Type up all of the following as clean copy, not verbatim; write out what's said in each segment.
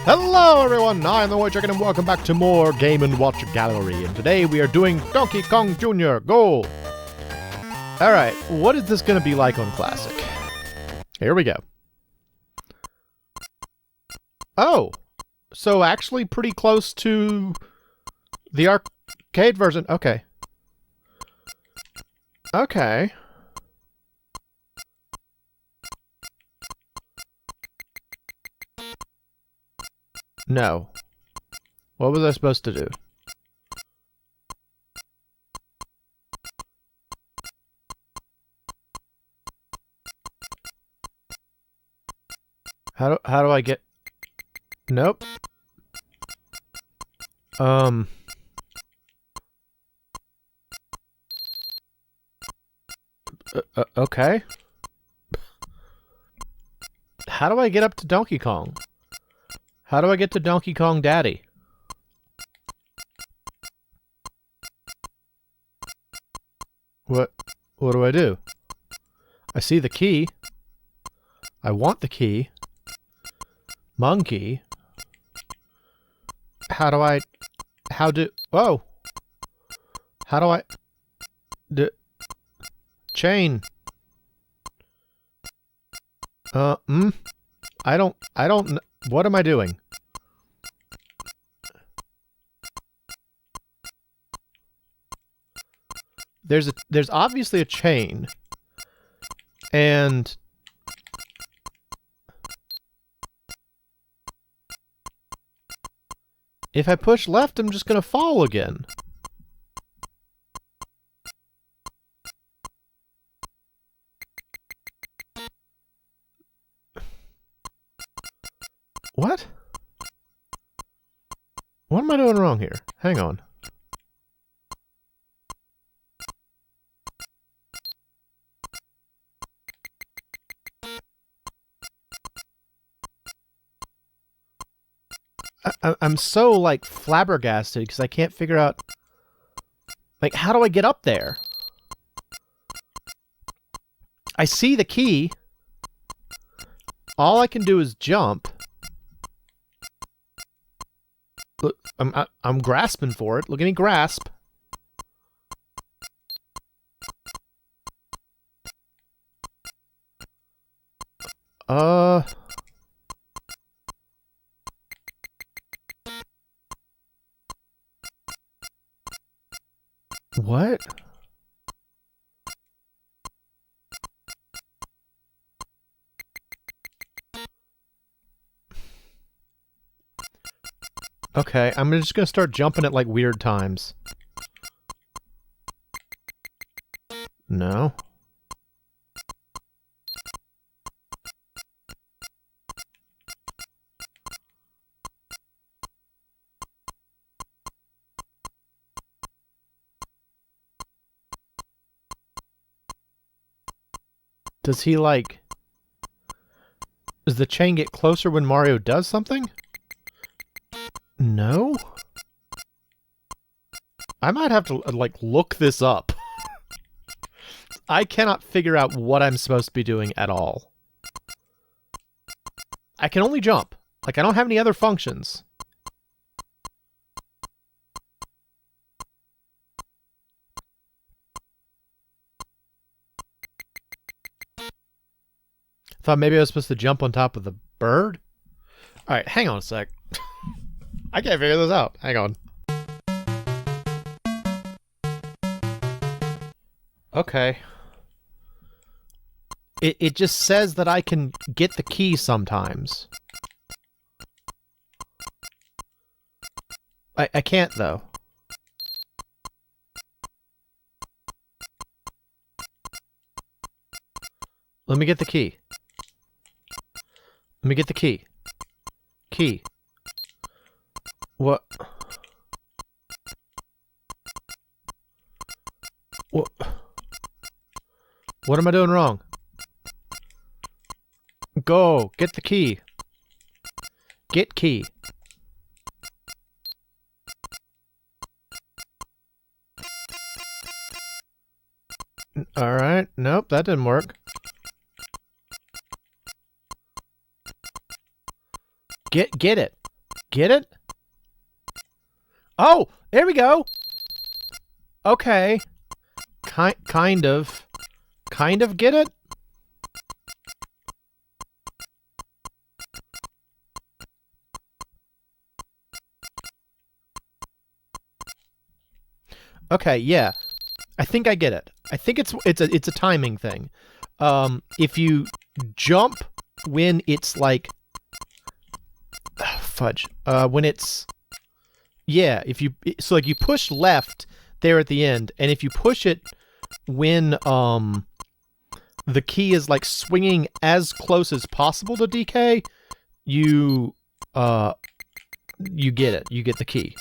Hello everyone, I'm the MoeChicken and welcome back to more Game & Watch Gallery, and today we are doing Donkey Kong Jr. Go! Alright, what is this going to be like on Classic? Here we go. Oh! So actually pretty close to the arcade version. Okay. Okay. No. What was I supposed to do? How do I get... Nope. Okay. How do I get up to Donkey Kong? How do I get to Donkey Kong Daddy? What do I do? I see the key. I want the key. Monkey. How do I... Whoa! How do I... Chain. I don't... What am I doing? There's obviously a chain. And... if I push left, I'm just gonna fall again. What? What am I doing wrong here? Hang on. I'm so, like, flabbergasted because I can't figure out... like, how do I get up there? I see the key. All I can do is jump. Look, I'm grasping for it. Look at me grasp. What? Okay, I'm just gonna start jumping at, like, weird times. No. Does he, like... does the chain get closer when Mario does something? No? I might have to, like, look this up. I cannot figure out what I'm supposed to be doing at all. I can only jump. Like, I don't have any other functions. Thought maybe I was supposed to jump on top of the bird? Alright, hang on a sec. I can't figure this out. Hang on. Okay. It just says that I can get the key sometimes. I can't, though. Let me get the key. Let me get the key. Key. What? What? What am I doing wrong? Go! Get the key. Get key. Alright. Nope, that didn't work. Get it. Get it? Oh, there we go. Okay. Kind of. Kind of get it? Okay, yeah. I think I get it. I think it's a timing thing. If you jump when it's like fudge. When it's yeah, if you so like you push left there at the end, and if you push it when the key is like swinging as close as possible to DK, you get it. You get the key.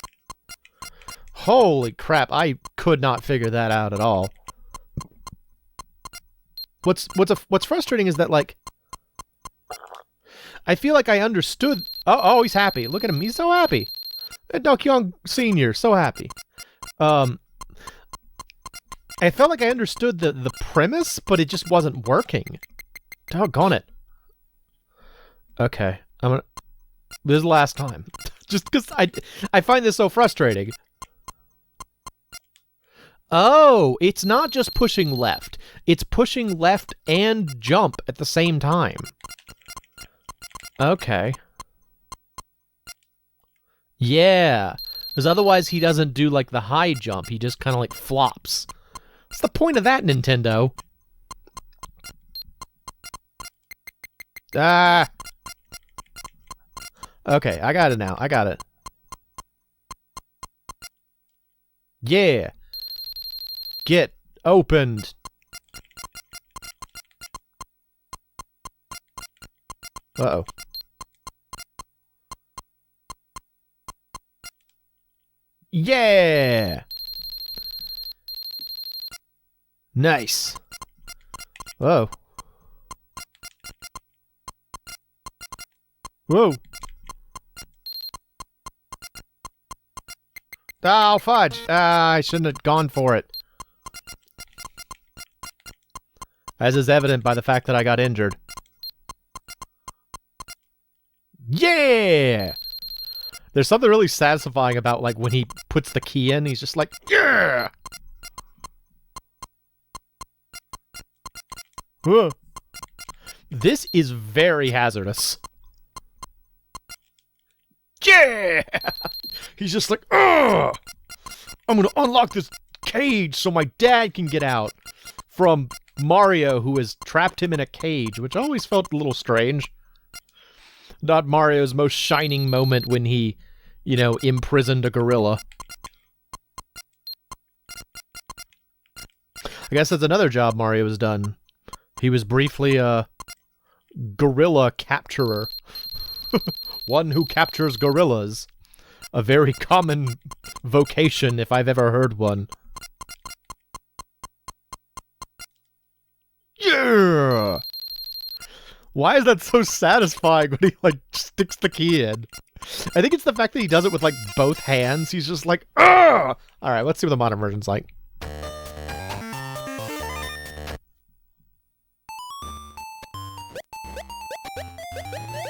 Holy crap, I could not figure that out at all. What's frustrating is that, like, I feel like I understood... Oh, he's happy. Look at him. He's so happy. Donkey Kong Sr. so happy. I felt like I understood the premise, but it just wasn't working. Doggone it. Okay, I'm gonna... This is the last time. Just because I find this so frustrating. Oh, it's not just pushing left. It's pushing left and jump at the same time. Okay. Yeah. Because otherwise he doesn't do, like, the high jump. He just kind of, like, flops. What's the point of that, Nintendo? Ah! Okay, I got it now. I got it. Yeah! Get opened! Uh-oh. Yeah! Nice. Whoa. Whoa. Oh, fudge. I shouldn't have gone for it. As is evident by the fact that I got injured. Yeah! There's something really satisfying about, like, when he puts the key in, he's just like, yeah! Whoa. This is very hazardous. Yeah! He's just like, ugh! I'm gonna unlock this cage so my dad can get out. From Mario, who has trapped him in a cage, which always felt a little strange. Not Mario's most shining moment when he, you know, imprisoned a gorilla. I guess that's another job Mario has done. He was briefly a gorilla capturer. One who captures gorillas. A very common vocation, if I've ever heard one. Yeah! Why is that so satisfying when he, like, sticks the key in? I think it's the fact that he does it with, like, both hands. He's just like, ugh! Alright, let's see what the modern version's like.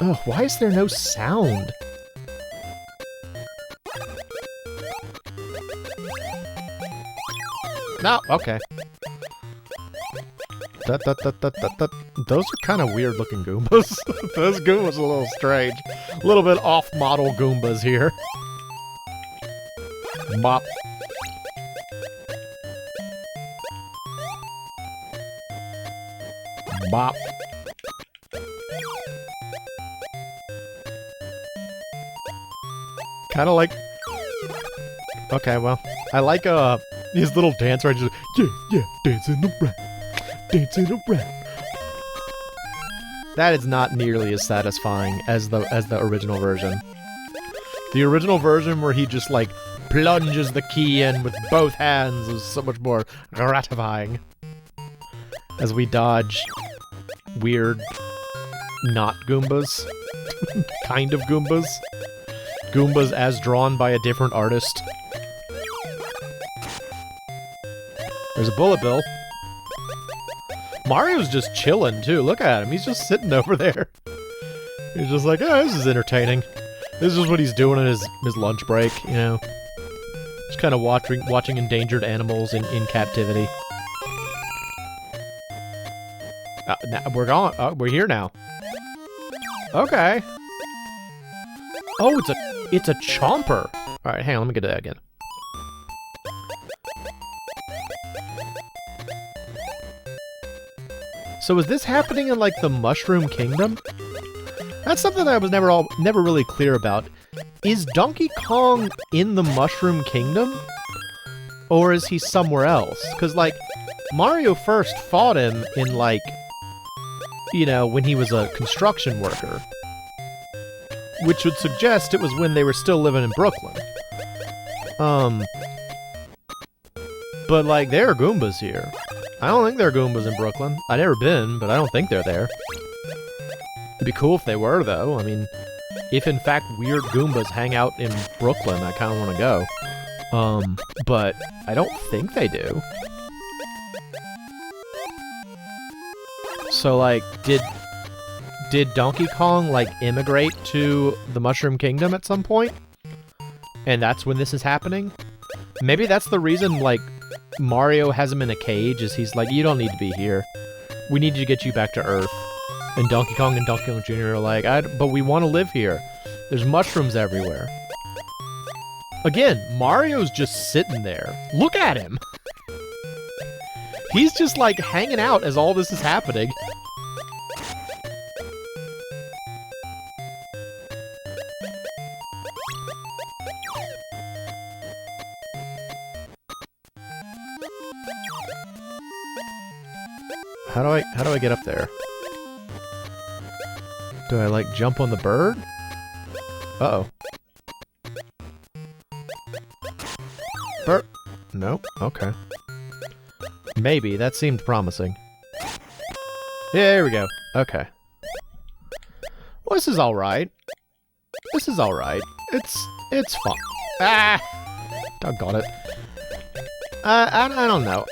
Oh, why is there no sound? No, okay. Those are kind of weird looking Goombas. Those Goombas are a little strange. A little bit off-model Goombas here. Mop. Bop. Kind of like... Okay, well, I like, his little dance right, just, yeah, dancing around, dancing around. That is not nearly as satisfying as the original version. The original version where he just, like, plunges the key in with both hands is so much more gratifying. As we dodge weird, not Goombas. Kind of Goombas. Goombas as drawn by a different artist. There's a bullet bill. Mario's just chilling, too. Look at him. He's just sitting over there. He's just like, oh, this is entertaining. This is what he's doing on his lunch break, you know? Just kind of watching endangered animals in captivity. Now we're gone. Oh, we're here now. Okay. Oh, it's a chomper. All right, hang on. Let me get to that again. So is this happening in like the Mushroom Kingdom? That's something I was never really clear about. Is Donkey Kong in the Mushroom Kingdom? Or is he somewhere else? Because, like, Mario first fought him in, like, you know, when he was a construction worker. Which would suggest it was when they were still living in Brooklyn. But, like, there are Goombas here. I don't think there are Goombas in Brooklyn. I've never been, but I don't think they're there. It'd be cool if they were, though. I mean, if in fact weird Goombas hang out in Brooklyn, I kind of want to go. But I don't think they do. So, like, did Donkey Kong, like, immigrate to the Mushroom Kingdom at some point? And that's when this is happening? Maybe that's the reason, like, Mario has him in a cage, is he's like, you don't need to be here. We need to get you back to Earth. And Donkey Kong and Donkey Kong Jr. are like, but we want to live here. There's mushrooms everywhere. Again, Mario's just sitting there. Look at him! He's just, like, hanging out as all this is happening. How do I get up there? Do I, like, jump on the bird? Uh-oh. Bird? Nope. Okay. Maybe. That seemed promising. Yeah, here we go. Okay. Well, this is alright. This is alright. It's fun. Ah! Doggone it. I don't know.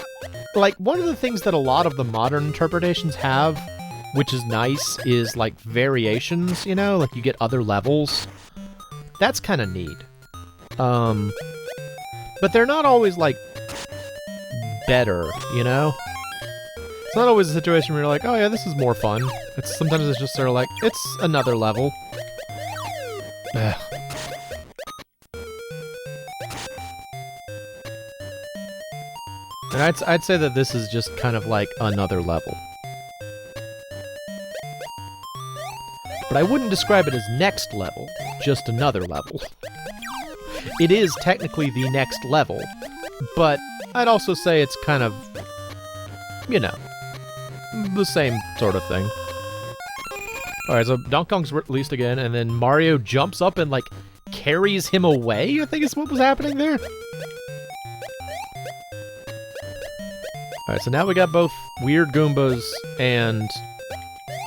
Like, one of the things that a lot of the modern interpretations have, which is nice, is, like, variations, you know? Like, you get other levels. That's kind of neat. But they're not always, like, better, you know? It's not always a situation where you're like, oh yeah, this is more fun. Sometimes it's just sort of like, it's another level. Ugh. And I'd say that this is just kind of like another level. But I wouldn't describe it as next level, just another level. It is technically the next level, but I'd also say it's kind of, you know, the same sort of thing. Alright, so Donkey Kong's released again, and then Mario jumps up and, like, carries him away, I think is what was happening there. Alright, so now we got both weird Goombas and...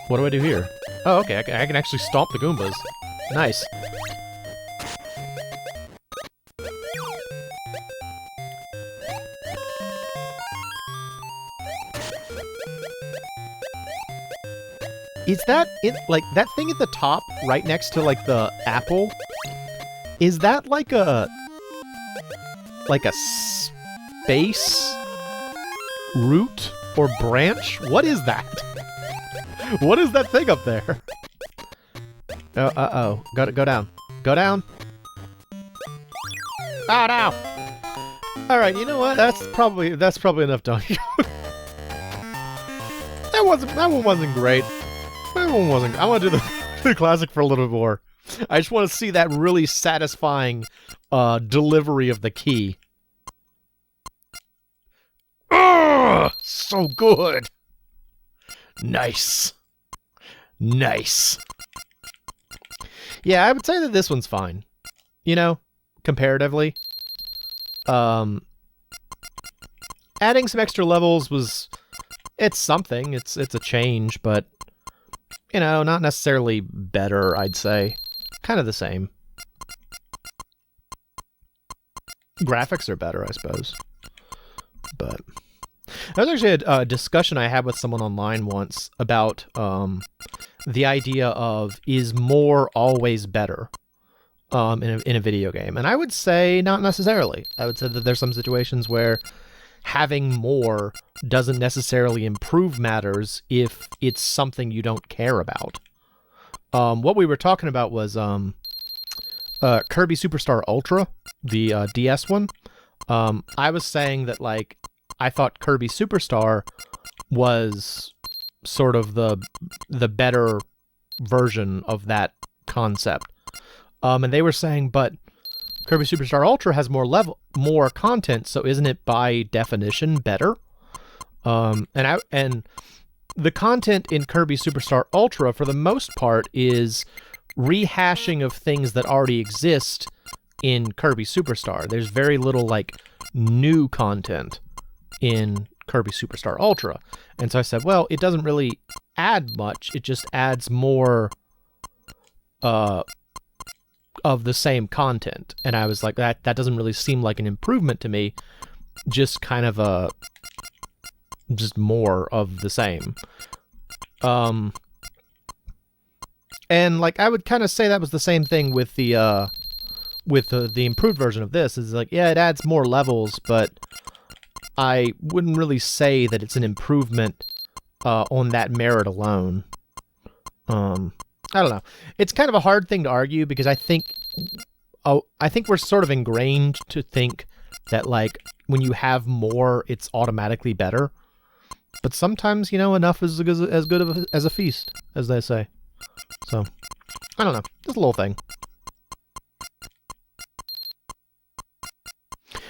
What do I do here? Oh, okay, I can actually stomp the Goombas. Nice. Is that it? Like, that thing at the top, right next to, like, the apple? Is that like a... like a space root or branch? What is that? What is that thing up there? Oh, uh-oh. Go down. Go down. Oh, no! Alright, you know what? That's probably enough Donkey Kong. That one wasn't great. That one wasn't... I want to do the classic for a little bit more. I just want to see that really satisfying delivery of the key. Ugh! So good! Nice. Nice. Yeah, I would say that this one's fine. You know, comparatively. Adding some extra levels was... It's something. It's a change, but... You know, not necessarily better, I'd say. Kind of the same. Graphics are better, I suppose. But... There was actually a discussion I had with someone online once about the idea of, is more always better? in a video game. And I would say not necessarily. I would say that there's some situations where having more doesn't necessarily improve matters if it's something you don't care about. What we were talking about was Kirby Superstar Ultra, the DS one. I was saying that, like, I thought Kirby Superstar was sort of the better version of that concept. And they were saying, but Kirby Superstar Ultra has more content, so isn't it by definition better? And the content in Kirby Superstar Ultra, for the most part, is rehashing of things that already exist in Kirby Superstar. There's very little, like, new content in Kirby Superstar Ultra. And so I said, well, it doesn't really add much. It just adds more of the same content. And I was like, that doesn't really seem like an improvement to me. Just kind of just more of the same. And, like, I would kind of say that was the same thing with the improved version of this. Is like, yeah, it adds more levels, but I wouldn't really say that it's an improvement on that merit alone. I don't know. It's kind of a hard thing to argue because I think we're sort of ingrained to think that, like, when you have more, it's automatically better. But sometimes, you know, enough is as good as a feast, as they say. So, I don't know. Just a little thing.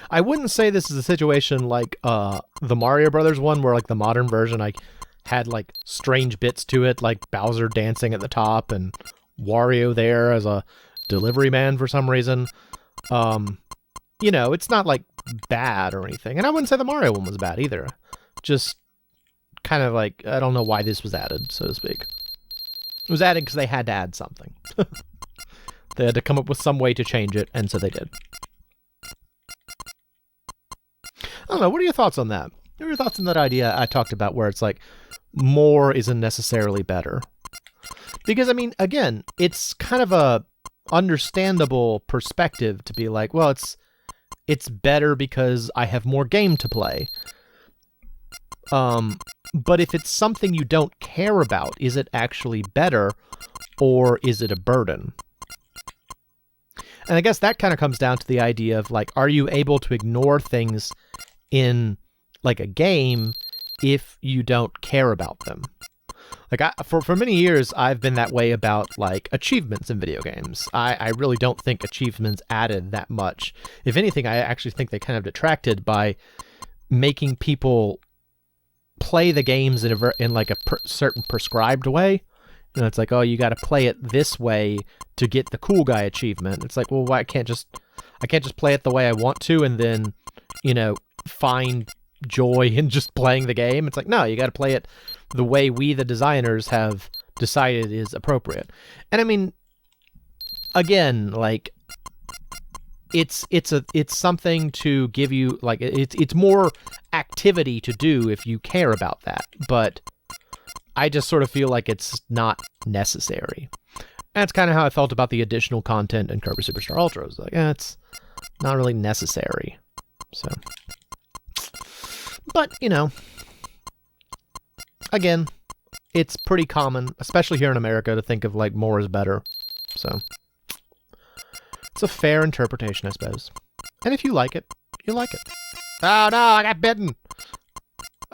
I wouldn't say this is a situation like the Mario Brothers one, where, like, the modern version, like, had, like, strange bits to it, like Bowser dancing at the top and Wario there as a delivery man for some reason. You know, it's not, like, bad or anything. And I wouldn't say the Mario one was bad either. Just kind of like, I don't know why this was added, so to speak. It was added because they had to add something. They had to come up with some way to change it, and so they did. I don't know, what are your thoughts on that? What are your thoughts on that idea I talked about where it's like, more isn't necessarily better? Because, I mean, again, it's kind of a understandable perspective to be like, well, it's better because I have more game to play. But if it's something you don't care about, is it actually better, or is it a burden? And I guess that kind of comes down to the idea of, like, are you able to ignore things in, like, a game if you don't care about them? Like, for many years, I've been that way about, like, achievements in video games. I really don't think achievements added that much. If anything, I actually think they kind of detracted by making people play the games in like a certain prescribed way. You know, it's like, oh, you got to play it this way to get the cool guy achievement. It's like, well, why I can't just play it the way I want to, and then, you know, find joy in just playing the game. It's like, no, you got to play it the way we, the designers, have decided is appropriate. And I mean, again, like, it's something to give you, like, it's more activity to do if you care about that, but I just sort of feel like it's not necessary. And that's kind of how I felt about the additional content in Kirby Superstar Ultra. It's like, it's not really necessary. So, but, you know, again, it's pretty common, especially here in America, to think of, like, more is better. So, it's a fair interpretation, I suppose. And if you like it, you like it. Oh no, I got bitten!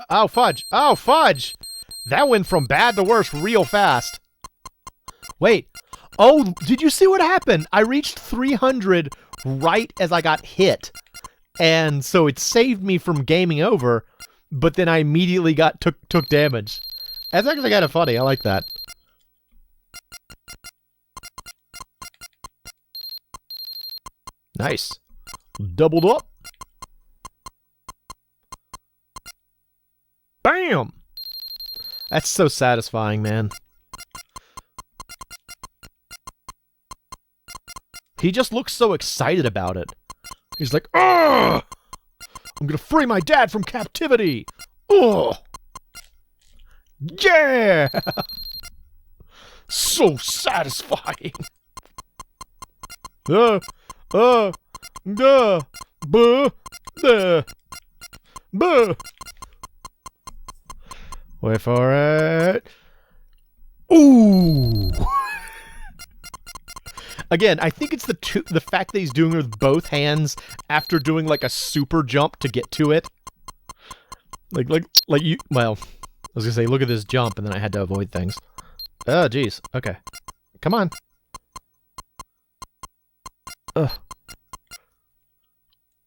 Oh, fudge! Oh, fudge! That went from bad to worse real fast. Wait. Oh, did you see what happened? I reached 300 right as I got hit. And so it saved me from gaming over, but then I immediately took damage. That's actually kind of funny. I like that. Nice. Doubled up. Bam! That's so satisfying, man. He just looks so excited about it. He's like, "Ugh! I'm gonna free my dad from captivity! Ugh! Yeah! So satisfying!" Buh, buh, buh. Wait for it. Ooh. Again, I think it's the fact that he's doing it with both hands after doing like a super jump to get to it. Like you. Well, I was gonna say, look at this jump, and then I had to avoid things. Oh, jeez. Okay, come on. Ugh.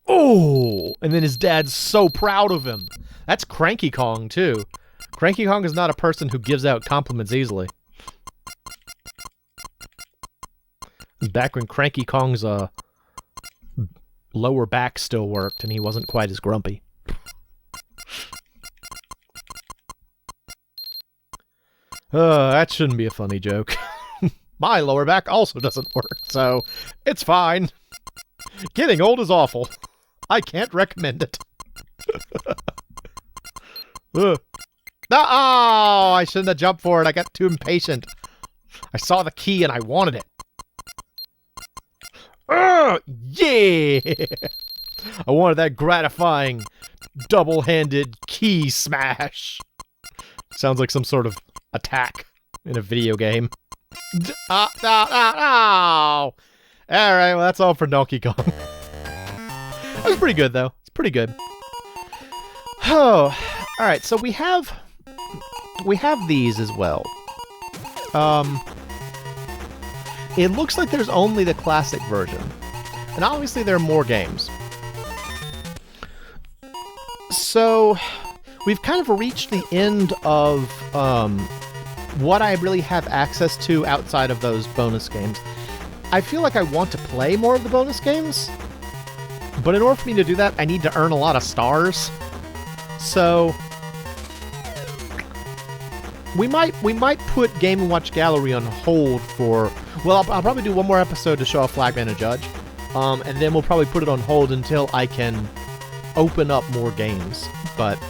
Oh, and then his dad's so proud of him. That's Cranky Kong too. Cranky Kong is not a person who gives out compliments easily. Back when Cranky Kong's lower back still worked and he wasn't quite as grumpy. That shouldn't be a funny joke. My lower back also doesn't work, so it's fine. Getting old is awful. I can't recommend it. Oh, I shouldn't have jumped for it. I got too impatient. I saw the key and I wanted it. Yeah! I wanted that gratifying double-handed key smash. Sounds like some sort of attack in a video game. Alright, well, that's all for Donkey Kong. That was pretty good, though. It's pretty good. Oh, alright, so we have these as well. It looks like there's only the classic version. And obviously there are more games. So, we've kind of reached the end of what I really have access to outside of those bonus games. I feel like I want to play more of the bonus games, but in order for me to do that, I need to earn a lot of stars. So, we might put Game & Watch Gallery on hold for... Well, I'll probably do one more episode to show off Flagman and Judge. And then we'll probably put it on hold until I can open up more games. But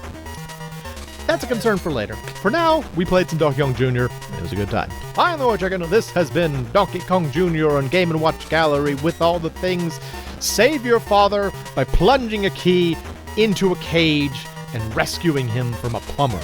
that's a concern for later. For now, we played some Donkey Kong Jr. It was a good time. I'm the MoeChicken, and this has been Donkey Kong Jr. on Game & Watch Gallery with all the things. Save your father by plunging a key into a cage and rescuing him from a plumber.